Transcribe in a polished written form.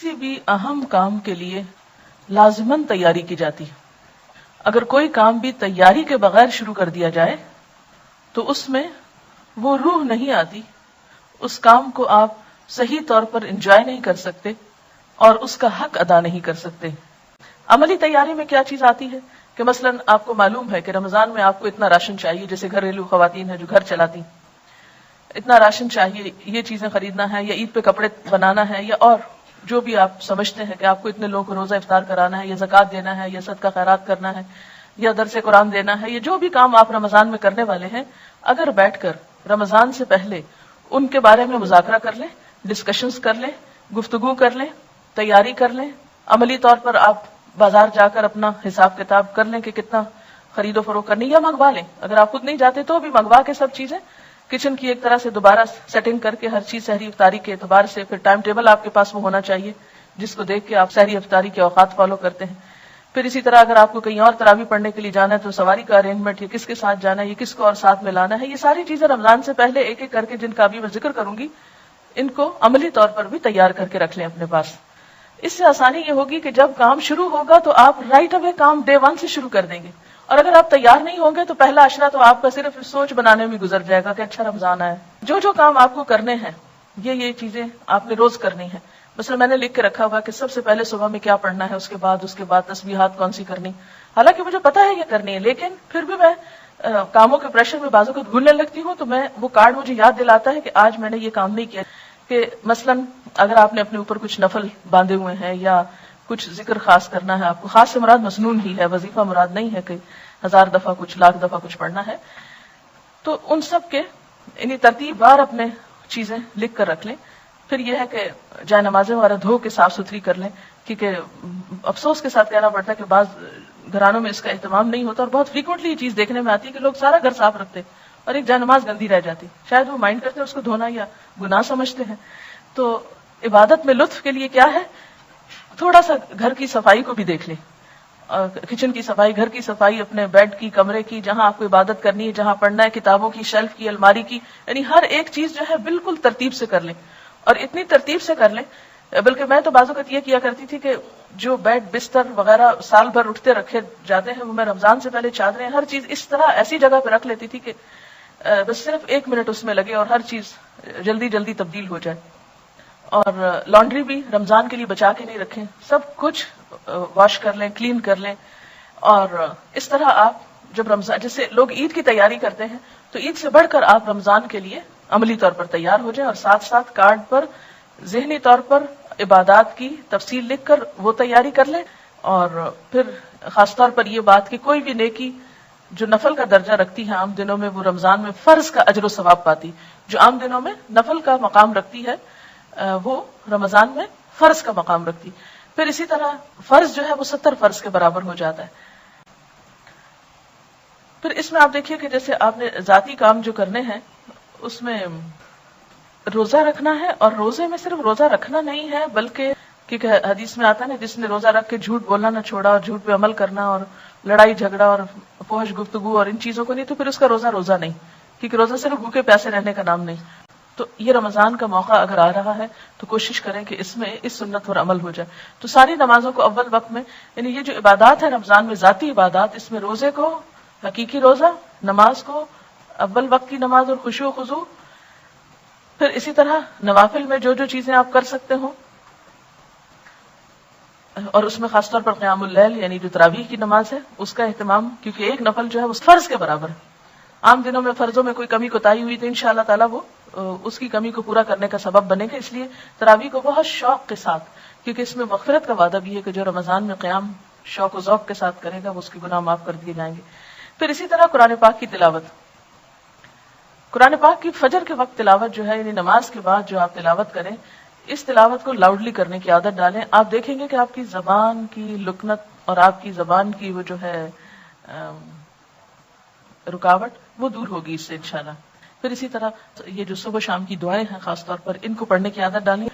کسی بھی اہم کام کے لیے لازماً تیاری کی جاتی ہے. اگر کوئی کام بھی تیاری کے بغیر شروع کر دیا جائے تو اس میں وہ روح نہیں آتی، اس کام کو آپ صحیح طور پر انجوائے نہیں کر سکتے اور اس کا حق ادا نہیں کر سکتے. عملی تیاری میں کیا چیز آتی ہے کہ مثلا آپ کو معلوم ہے کہ رمضان میں آپ کو اتنا راشن چاہیے، جیسے گھریلو خواتین ہیں جو گھر چلاتی، اتنا راشن چاہیے، یہ چیزیں خریدنا ہے، یا عید پہ کپڑے بنانا ہے، یا اور جو بھی آپ سمجھتے ہیں کہ آپ کو اتنے لوگوں کو روزہ افطار کرانا ہے، یا زکوٰۃ دینا ہے، یا صدقہ خیرات کرنا ہے، یا درس قرآن دینا ہے، یا جو بھی کام آپ رمضان میں کرنے والے ہیں، اگر بیٹھ کر رمضان سے پہلے ان کے بارے میں مذاکرہ کر لیں، ڈسکشنز کر لیں، گفتگو کر لیں، تیاری کر لیں، عملی طور پر آپ بازار جا کر اپنا حساب کتاب کر لیں کہ کتنا خرید و فروخت کرنی، یا منگوا لیں، اگر آپ خود نہیں جاتے تو بھی منگوا کے سب چیزیں کچن کی ایک طرح سے دوبارہ سیٹنگ کر کے ہر چیز سحری افطاری کے اعتبار سے، پھر ٹائم ٹیبل آپ کے پاس وہ ہونا چاہیے جس کو دیکھ کے آپ سحری افطاری کے اوقات فالو کرتے ہیں. پھر اسی طرح اگر آپ کو کہیں اور تراویح پڑھنے کے لیے جانا ہے تو سواری کا ارینجمنٹ، یہ کس کے ساتھ جانا ہے، یہ کس کو اور ساتھ میں لانا ہے، یہ ساری چیزیں رمضان سے پہلے ایک ایک کر کے جن کا ابھی میں ذکر کروں گی ان کو عملی طور پر بھی تیار کر کے رکھ لیں اپنے پاس. اس سے آسانی یہ ہوگی کہ جب کام شروع ہوگا تو آپ رائٹ اوے کام ڈے 1 سے شروع کر دیں گے، اور اگر آپ تیار نہیں ہوں گے تو پہلا عشرہ تو آپ کا صرف سوچ بنانے میں گزر جائے گا کہ اچھا رمضان آیا. جو کام آپ کو کرنے ہیں یہ چیزیں آپ نے روز کرنی ہے. مثلا میں نے لکھ کے رکھا ہوا کہ سب سے پہلے صبح میں کیا پڑھنا ہے، اس کے بعد تسبیحات کون سی کرنی. حالانکہ مجھے پتا ہے یہ کرنی ہے، لیکن پھر بھی میں کاموں کے پریشر میں بازو کو بھولنے لگتی ہوں، تو میں وہ کارڈ مجھے یاد دلاتا ہے کہ آج میں نے یہ کام نہیں کیا. کہ مثلا اگر آپ نے اپنے اوپر کچھ نفل باندھے ہوئے ہیں یا کچھ ذکر خاص کرنا ہے آپ کو، خاص سے مراد مسنون ہی ہے، وظیفہ مراد نہیں ہے کہ 1000 دفعہ کچھ، لاکھ دفعہ کچھ پڑھنا ہے، تو ان سب کے یعنی ترتیب بار اپنے چیزیں لکھ کر رکھ لیں. پھر یہ ہے کہ جائے نمازیں وغیرہ دھو کے صاف ستھری کر لیں، کیونکہ افسوس کے ساتھ کہنا پڑتا ہے کہ بعض گھرانوں میں اس کا اہتمام نہیں ہوتا، اور بہت فریکوینٹلی یہ چیز دیکھنے میں آتی ہے کہ لوگ سارا گھر صاف رکھتے اور ایک جائے نماز گندی رہ جاتی، شاید وہ مائنڈ کرتے ہیں اس کو دھونا یا گناہ سمجھتے ہیں. تو عبادت میں لطف کے لیے کیا ہے، تھوڑا سا گھر کی صفائی کو بھی دیکھ لیں، کچن کی صفائی، گھر کی صفائی، اپنے بیڈ کی، کمرے کی، جہاں آپ کو عبادت کرنی ہے، جہاں پڑھنا ہے، کتابوں کی شیلف کی، الماری کی، یعنی ہر ایک چیز جو ہے بالکل ترتیب سے کر لیں. اور اتنی ترتیب سے کر لیں، بلکہ میں تو بعض اوقات یہ کیا کرتی تھی کہ جو بیڈ بستر وغیرہ سال بھر اٹھتے رکھے جاتے ہیں وہ میں رمضان سے پہلے چادریں ہر چیز اس طرح ایسی جگہ پہ رکھ لیتی تھی کہ بس صرف 1 منٹ اس میں لگے اور ہر چیز جلدی جلدی تبدیل ہو جائے. اور لانڈری بھی رمضان کے لیے بچا کے نہیں رکھیں، سب کچھ واش کر لیں، کلین کر لیں. اور اس طرح آپ جب رمضان، جیسے لوگ عید کی تیاری کرتے ہیں تو عید سے بڑھ کر آپ رمضان کے لیے عملی طور پر تیار ہو جائیں، اور ساتھ ساتھ کارڈ پر ذہنی طور پر عبادات کی تفصیل لکھ کر وہ تیاری کر لیں. اور پھر خاص طور پر یہ بات کہ کوئی بھی نیکی جو نفل کا درجہ رکھتی ہے عام دنوں میں، وہ رمضان میں فرض کا اجر و ثواب پاتی. جو عام دنوں میں نفل کا مقام رکھتی ہے وہ رمضان میں فرض کا مقام رکھتی. پھر اسی طرح فرض جو ہے وہ 70 فرض کے برابر ہو جاتا ہے. پھر اس میں آپ دیکھیے کہ جیسے آپ نے ذاتی کام جو کرنے ہیں اس میں روزہ رکھنا ہے، اور روزے میں صرف روزہ رکھنا نہیں ہے بلکہ کیونکہ حدیث میں آتا ہے نا، جس نے روزہ رکھ کے جھوٹ بولنا نہ چھوڑا اور جھوٹ پہ عمل کرنا اور لڑائی جھگڑا اور فحش گفتگو اور ان چیزوں کو نہیں، تو پھر اس کا روزہ نہیں، کیونکہ روزہ صرف بھوکے پیاسے رہنے کا نام نہیں. تو یہ رمضان کا موقع اگر آ رہا ہے تو کوشش کریں کہ اس میں اس سنت پر عمل ہو جائے. تو ساری نمازوں کو اول وقت میں، یعنی یہ جو عبادات ہے رمضان میں ذاتی عبادات، اس میں روزے کو، حقیقی روزہ، نماز کو، اول وقت کی نماز اور خشوع و خضوع، پھر اسی طرح نوافل میں جو چیزیں آپ کر سکتے ہو، اور اس میں خاص طور پر قیام اللیل یعنی جو تراویح کی نماز ہے اس کا اہتمام، کیونکہ ایک نفل جو ہے وہ فرض کے برابر ہے. عام دنوں میں فرضوں میں کوئی کمی کوتاہی ہوئی تو انشاءاللہ تعالیٰ وہ اس کی کمی کو پورا کرنے کا سبب بنے گا. اس لیے تراویح کو بہت شوق کے ساتھ، کیونکہ اس میں مغفرت کا وعدہ بھی ہے کہ جو رمضان میں قیام شوق و ذوق کے ساتھ کرے گا وہ اس کے گناہ معاف کر دیے جائیں گے. پھر اسی طرح قرآن پاک کی تلاوت، قرآن پاک کی فجر کے وقت تلاوت جو ہے، یعنی نماز کے بعد جو آپ تلاوت کریں، اس تلاوت کو لاؤڈلی کرنے کی عادت ڈالیں. آپ دیکھیں گے کہ آپ کی زبان کی لکنت اور آپ کی زبان کی وہ جو ہے رکاوٹ وہ دور ہوگی اس سے انشاءاللہ. پھر اسی طرح یہ جو صبح شام کی دعائیں ہیں خاص طور پر ان کو پڑھنے کی عادت ڈالیں.